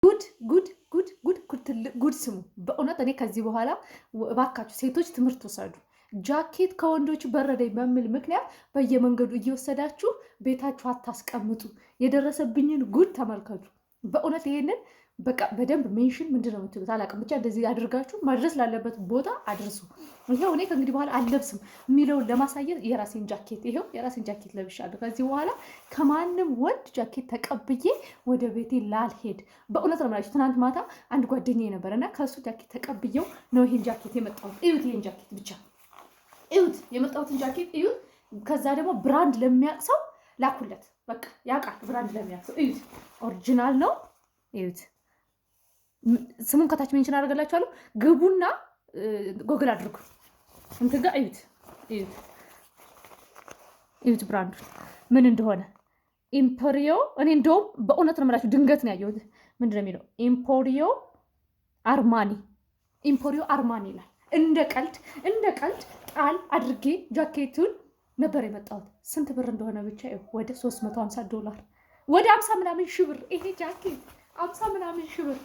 ጉድ ጉድ ጉድ ጉድ ጉድ ስሙ። በእውነት እኔ ከዚህ በኋላ እባካችሁ ሴቶች ትምህርት ወሰዱ። ጃኬት ከወንዶች በረደኝ በሚል ምክንያት በየመንገዱ እየወሰዳችሁ ቤታችሁ አታስቀምጡ። የደረሰብኝን ጉድ ተመልከቱ። በእውነት ይሄንን በቃ በደንብ ሜንሽን ምንድን ነው የምትሉት አላውቅም፣ ብቻ እንደዚህ አድርጋችሁ ማድረስ ላለበት ቦታ አድርሱ። ይሄው እኔ ከእንግዲህ በኋላ አልለብስም የሚለውን ለማሳየት የራሴን ጃኬት ይሄው የራሴን ጃኬት ለብሻለሁ። ከዚህ በኋላ ከማንም ወንድ ጃኬት ተቀብዬ ወደ ቤቴ ላልሄድ። በእውነት ነው የምላችሁ። ትናንት ማታ አንድ ጓደኛዬ ነበር እና ከእሱ ጃኬት ተቀብዬው ነው ይሄን ጃኬት የመጣሁት። እዩት፣ ይሄን ጃኬት ብቻ እዩት፣ የመጣሁትን ጃኬት እዩት። ከዛ ደግሞ ብራንድ ለሚያውቅ ሰው ላኩለት። በቃ ያውቃል፣ ብራንድ ለሚያውቅ ሰው እዩት፣ ኦሪጂናል ነው። እዩት፣ ስሙን ከታች ሜንሽን አደርግላችኋለሁ። ግቡና ጎግል አድርጉ እንትን ጋር እዩት፣ እዩት፣ እዩት ብራንዱ ምን እንደሆነ ኢምፖሪዮ። እኔ እንደውም በእውነት ነው የምላችሁ ድንገት ነው ያየሁት። ምንድን ነው የሚለው? ኢምፖሪዮ አርማኒ፣ ኢምፖሪዮ አርማኒ ይላል። እንደ ቀልድ ጣል አድርጌ ጃኬቱን ነበር የመጣሁት። ስንት ብር እንደሆነ ብቻ ወደ $350 ወደ 50 ምናምን ሺህ ብር ይሄ ጃኬት 50 ምናምን ሺህ ብር።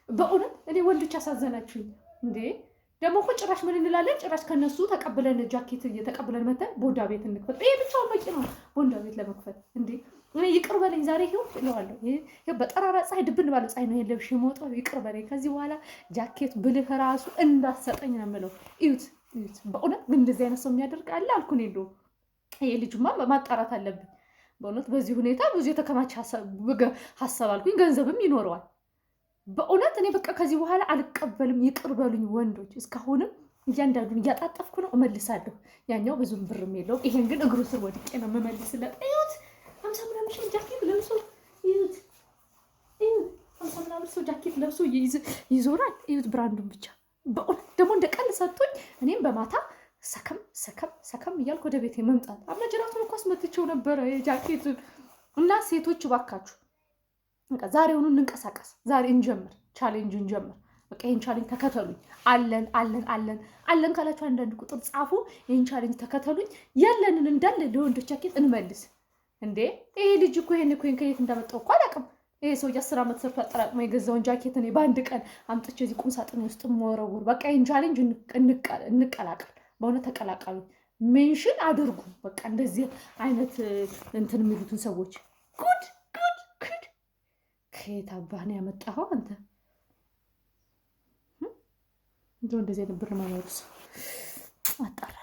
በእውነት እኔ ወንዶች አሳዘናችሁኝ እንዴ! ደግሞ እኮ ጭራሽ ምን እንላለን? ጭራሽ ከነሱ ተቀብለን ጃኬት እየተቀብለን መተን ቦንዳ ቤት እንክፈት። ይሄ ብቻውን በቂ ነው ቦንዳ ቤት ለመክፈት እንዴ! እኔ ይቅር በለኝ ዛሬ ይሄው እለዋለሁ። ይሄ በጠራራ ፀሐይ ድብን ባለ ፀሐይ ነው የለብሽ የምወጣው። ይቅር በለኝ። ከዚህ በኋላ ጃኬት ብልህ ራሱ እንዳሰጠኝ ነው የምለው። እዩት፣ እዩት። በእውነት ግን እንደዚህ አይነት ሰው የሚያደርግ አለ አልኩ እኔ። እንደው ይሄ ልጅማ ማጣራት አለብን በእውነት። በዚህ ሁኔታ ብዙ የተከማቸ ሀሳብ አልኩኝ፣ ገንዘብም ይኖረዋል። በእውነት እኔ በቃ ከዚህ በኋላ አልቀበልም። ይቅር በሉኝ ወንዶች። እስካሁንም እያንዳንዱን እያጣጠፍኩ ነው እመልሳለሁ። ያኛው ብዙም ብርም የለውም። ይሄን ግን እግሩ ስር ወድቄ ነው የምመልስለት። እዩት፣ 50 ምናምን ሺህ ጃኬት ለብሶ እዩት፣ እዩት፣ 50 ምናምን ሰው ጃኬት ለብሶ ይዞራል። እዩት ብራንዱን ብቻ። በእውነት ደግሞ እንደ ቀልድ ሰጥቶኝ እኔም በማታ ሰከም እያልኩ ወደ ቤቴ መምጣት። አመጀራቱን እኮ አስመትቼው ነበረ የጃኬቱን። እና ሴቶች ባካችሁ ዛሬውኑ እንንቀሳቀስ። ዛሬ እንጀምር፣ ቻሌንጅ እንጀምር። በቃ ይህን ቻሌንጅ ተከተሉኝ። አለን ካላችሁ አንዳንድ ቁጥር ጻፉ። ይህን ቻሌንጅ ተከተሉኝ። ያለንን እንዳለ ለወንዶች ጃኬት እንመልስ። እንዴ ይሄ ልጅ እኮ ይሄን ከየት እንዳመጣው እኮ አላውቅም። ይሄ ሰው 10 ዓመት ሰርቶ አጠራቅሞ የገዛውን ጃኬት እኔ በአንድ ቀን አምጥቼ እዚህ ቁም ሳጥን ውስጥ መወረውር። በቃ ይህን ቻሌንጅ እንቀላቀል። በእውነት ተቀላቀሉ። ሜንሽን አድርጉ። በቃ እንደዚህ አይነት እንትን የሚሉትን ሰዎች ጉድ ከየት አባህን ያመጣኸው አንተ? እንደው እንደዚህ አይነት ብር ማመጡስ አጣራ